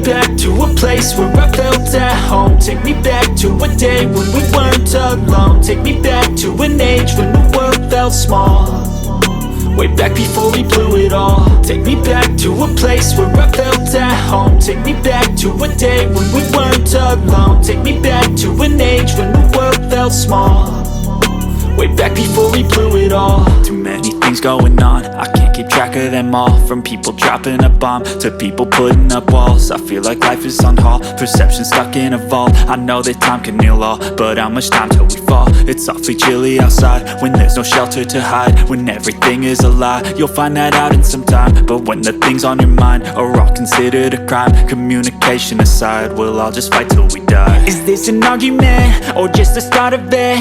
back to a place where I felt at home. Take me back to a day when we weren't alone. Take me back to an age when the world felt small, way back before we blew it all. Take me back to a place where I felt at home. Take me back to a day when we weren't alone. Take me back to an age when the world felt small, way back before we blew it all. Too many things going on, I can't keep track of them all. From people dropping a bomb to people putting up walls. I feel like life is on hold, perception stuck in a vault. I know that time can heal all, but how much time till we fall? It's awfully chilly outside when there's no shelter to hide. When everything is a lie, you'll find that out in some time. But when the things on your mind are all considered a crime, communication aside, we'll all just fight till we die. Is this an argument or just the start of it?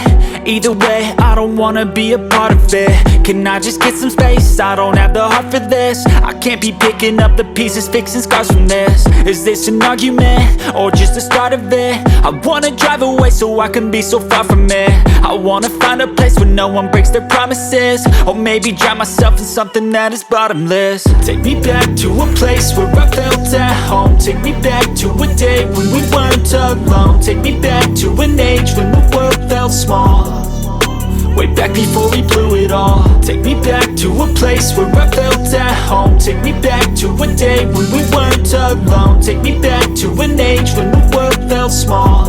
Either way, I don't wanna be a part of it. Can I just get some space? I don't have the heart for this. I can't be picking up the pieces, fixing scars from this. Is this an argument or just the start of it? I wanna drive away so I can be so far from it. I wanna find a place where no one breaks their promises, or maybe drown myself in something that is bottomless. Take me back to a place where I felt at home. Take me back to a day when we weren't alone. Take me back to an age when the world felt small, way back before we blew it all. Take me back to a place where I felt at home. Take me back to a day when we weren't alone. Take me back to an age when the world felt small,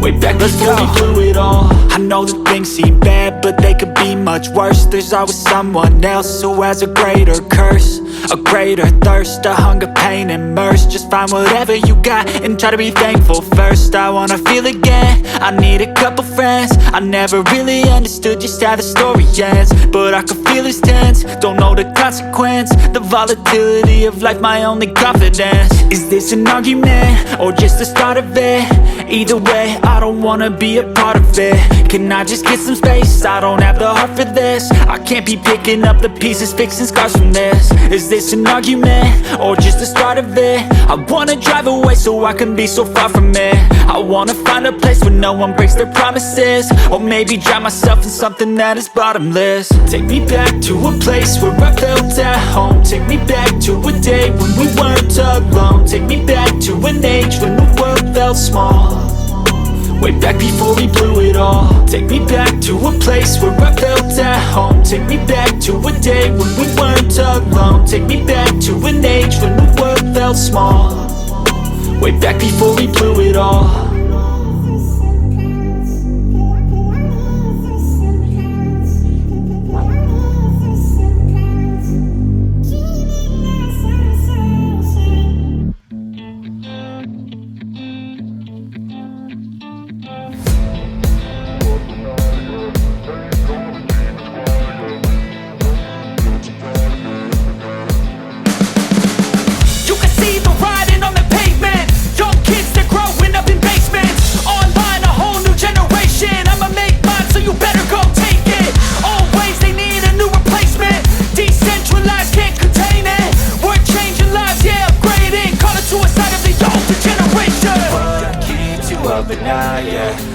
way back before we blew it all. I know that things seem bad, but they could be much worse. There's always someone else who has a greater curse, a greater thirst, a hunger, pain, and mercy. Just find whatever you got and try to be thankful first. I wanna feel again, I need a couple friends. I never really understood just how the story ends, but I can feel it's tense, don't know the consequence. The volatility of life, my only confidence. Is this an argument or just the start of it? Either way, I don't wanna be a part of it. Can I just get some space? I don't have the heart for this. I can't be picking up the pieces, fixing scars from this. Is this an argument or just the start of it? I wanna drive away so I can be so far from it. I wanna find a place where no one breaks their promises, or maybe drown myself in something that is bottomless. Take me back to a place where I felt at home. Take me back to a day when we weren't alone. Take me back to an age when the world felt small, way back before we blew it all. Take me back to a place where I felt at home. Take me back to a day when we weren't alone. Take me back to an age when the world felt small, way back before we blew it all.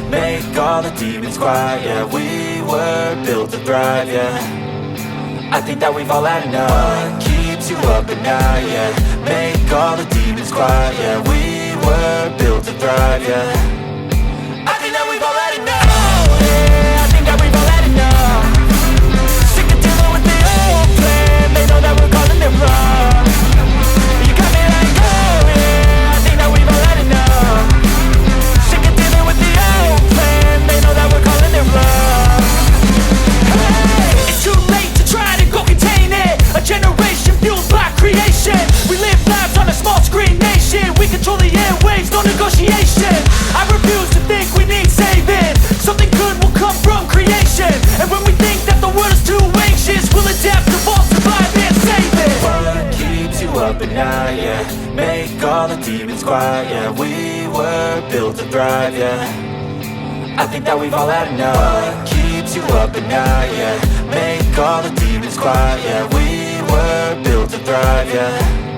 Make all the demons quiet, yeah. We were built to thrive, yeah. I think that we've all had enough. What keeps you up at night, yeah. Make all the demons quiet, yeah. We were built to thrive, yeah. I think that we've all had enough. Oh, yeah, I think that we've all had enough. Sick of dealing with the old plan. They know that we're calling it wrong. You got me like, oh yeah, I think that we've all had enough. Sick of dealing with the old plan. They know that we're calling it wrong. Hey, it's too late to try to go contain it. A generation fueled by creation. We live lives on a small screen nation. We control the airwaves, no negotiation. I refuse to think we need saving. Something good will come from creation. And when we think that the world is too anxious, we'll adapt, evolve, survive and save it. What keeps you up at night, yeah. Make all the demons quiet, yeah. We were built to thrive, yeah. I think that we've all had enough. What keeps you up at night, yeah. Make all the demons quiet, yeah. We were built to thrive, yeah.